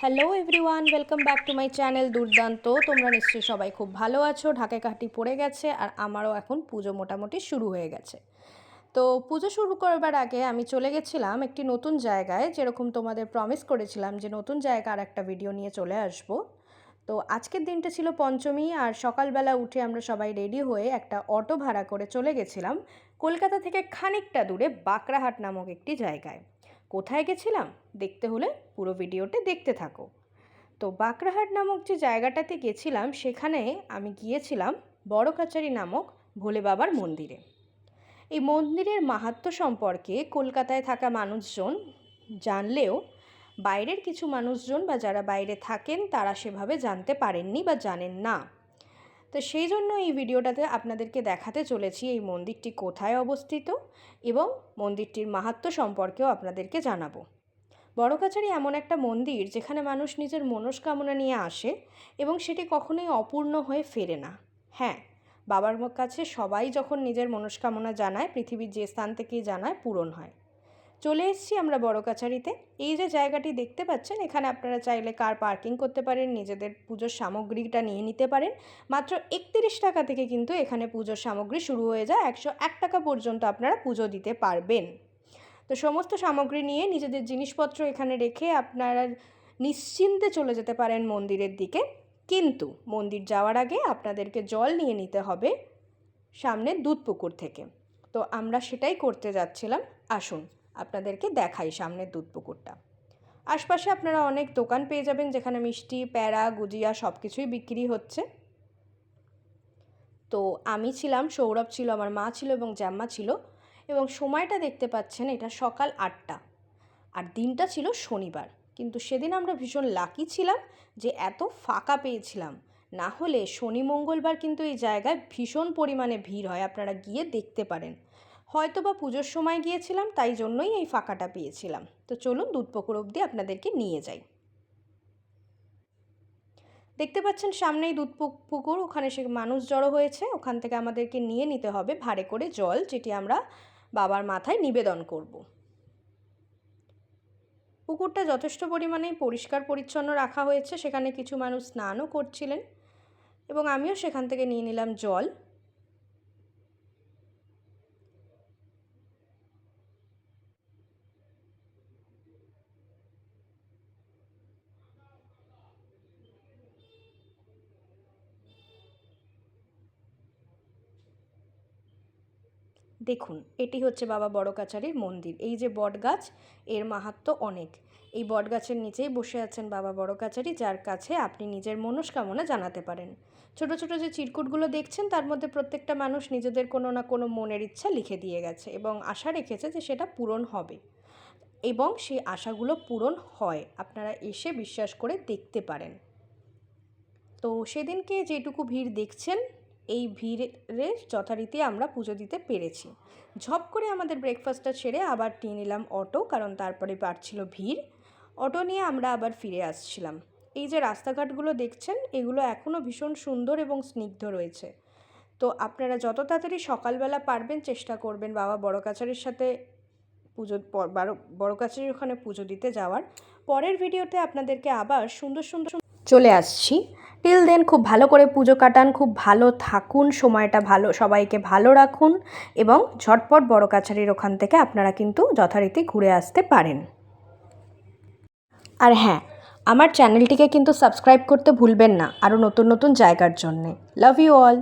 Hello everyone, welcome back to my channel দুর্দান্ত। তোমরা নিশ্চয়ই সবাই খুব ভালো আছো। ঢাকায় কাঠি পড়ে গেছে আর আমারও এখন পুজো মোটামুটি শুরু হয়ে গেছে। তো পুজো শুরু করবার আগে আমি চলে গেছিলাম একটি নতুন জায়গায়, যেরকম তোমাদের প্রমিস করেছিলাম যে নতুন জায়গা আর একটা ভিডিও নিয়ে চলে আসব। তো আজকের দিনটা ছিল পঞ্চমী, আর সকালবেলা উঠে আমরা সবাই রেডি হয়ে একটা অটো ভাড়া করে চলে গেছিলাম কলকাতা থেকে খানিকটা দূরে বাঁকড়াহাট নামক একটি জায়গায়। কোথায় গেছিলাম দেখতে হলে পুরো ভিডিওতে দেখতে থাকো। তো বাঁকড়াহাট নামক যে জায়গাটাতে গেছিলাম সেখানে আমি গিয়েছিলাম বড় কাচারি নামক ভোলে বাবার মন্দিরে। এই মন্দিরের মাহাত্ম্য সম্পর্কে কলকাতায় থাকা মানুষজন জানলেও বাইরের কিছু মানুষজন বা যারা বাইরে থাকেন তারা সেভাবে জানতে পারেননি বা জানেন না। তো সেই জন্য এই ভিডিওটাতে আপনাদেরকে দেখাতে চলেছি এই মন্দিরটি কোথায় অবস্থিত এবং মন্দিরটির মাহাত্ম্য সম্পর্কেও আপনাদেরকে জানাবো। বড় কাছারি এমন একটা মন্দির যেখানে মানুষ নিজের মনস্কামনা নিয়ে আসে এবং সেটি কখনোই অপূর্ণ হয়ে ফেরে না। হ্যাঁ, বাবার কাছে সবাই যখন নিজের মনস্কামনা জানায়, পৃথিবীর যে স্থান থেকেই জানায়, পূরণ হয়। চলে এসেছি আমরা বড় কাছারিতে। এই যে জায়গাটি দেখতে পাচ্ছেন, এখানে আপনারা চাইলে কার পার্কিং করতে পারেন, নিজেদের পুজোর সামগ্রীটা নিয়ে নিতে পারেন। মাত্র 31 টাকা থেকে কিন্তু এখানে পুজোর সামগ্রী শুরু হয়ে যায়। 101 টাকা পর্যন্ত আপনারা পুজো দিতে পারবেন। তো সমস্ত সামগ্রী নিয়ে নিজেদের জিনিসপত্র এখানে রেখে আপনারা নিশ্চিন্তে চলে যেতে পারেন মন্দিরের দিকে। কিন্তু মন্দির যাওয়ার আগে আপনাদেরকে জল নিয়ে নিতে হবে সামনে দুধপুকুর থেকে। তো আমরা সেটাই করতে যাচ্ছিলাম। আসুন আপনাদেরকে দেখাই সামনের দুধপুকুরটা। আশপাশে আপনারা অনেক দোকান পেয়ে যাবেন যেখানে মিষ্টি, প্যাড়া, গুজিয়া সব কিছুই বিক্রি হচ্ছে। তো আমি ছিলাম, সৌরভ ছিল, আমার মা ছিল এবং জ্যাম্মা ছিল। এবং সময়টা দেখতে পাচ্ছেন, এটা সকাল 8টা, আর দিনটা ছিল শনিবার। কিন্তু সেদিন আমরা ভীষণ লাকি ছিলাম যে এত ফাঁকা পেয়েছিলাম। না হলে শনি মঙ্গলবার কিন্তু এই জায়গায় ভীষণ পরিমাণে ভিড় হয়, আপনারা গিয়ে দেখতে পারেন। হয়তো বা পুজোর সময় গিয়েছিলাম, তাই জন্যই এই ফাঁকাটা পেয়েছিলাম। তো চলুন দুধপুকুর অবধি আপনাদেরকে নিয়ে যাই। দেখতে পাচ্ছেন সামনেই দুধপুকুর, ওখানে সে মানুষ জড়ো হয়েছে। ওখান থেকে আমাদেরকে নিয়ে নিতে হবে ভাড়ে করে জল, যেটি আমরা বাবার মাথায় নিবেদন করব। পুকুরটা যথেষ্ট পরিমাণে পরিষ্কার পরিচ্ছন্ন রাখা হয়েছে, সেখানে কিছু মানুষ স্নানও করছিলেন এবং আমিও সেখান থেকে নিয়ে নিলাম জল। দেখুন, এটি হচ্ছে বাবা বড় কাছারির মন্দির। এই যে বটগাছ, এর মাহাত্ম্য অনেক। এই বটগাছের নিচেই বসে আছেন বাবা বড় কাছারি, যার কাছে আপনি নিজের মনস্কামনা জানাতে পারেন। ছোট ছোট যে চিরকুটগুলো দেখছেন, তার মধ্যে প্রত্যেকটা মানুষ নিজেদের কোনো না কোনো মনের ইচ্ছা লিখে দিয়ে গেছে এবং আশা রেখেছে যে সেটা পূরণ হবে, এবং সেই আশাগুলো পূরণ হয়। আপনারা এসে বিশ্বাস করে দেখতে পারেন। তো সেদিনকে যেটুকু ভিড় দেখছেন, এই ভিড়ের যথারীতি আমরা পুজো দিতে পেরেছি। ঝপ করে আমাদের ব্রেকফাস্টটা ছেড়ে আবার নিয়ে নিলাম অটো, কারণ তারপরে বাড়ছিল ভিড়। অটো নিয়ে আমরা আবার ফিরে আসছিলাম। এই যে রাস্তাঘাটগুলো দেখছেন, এগুলো এখনও ভীষণ সুন্দর এবং স্নিগ্ধ রয়েছে। তো আপনারা যত তাড়াতাড়ি সকালবেলা পারবেন চেষ্টা করবেন বাবা বড় কাছারির সাথে পুজো, বড় কাছারির ওখানে পুজো দিতে যাওয়ার। পরের ভিডিওতে আপনাদেরকে আবার সুন্দর সুন্দর চলে আসছি। টিল দেন খুব ভালো করে পুজো কাটান, খুব ভালো থাকুন, সময়টা ভালো, সবাইকে ভালো রাখুন এবং ঝটপট বড় কাছারির ওখান থেকে আপনারা কিন্তু যথারীতি ঘুরে আসতে পারেন। আর হ্যাঁ, আমার চ্যানেলটিকে কিন্তু সাবস্ক্রাইব করতে ভুলবেন না আরও নতুন নতুন জায়গার জন্যে। Love you all.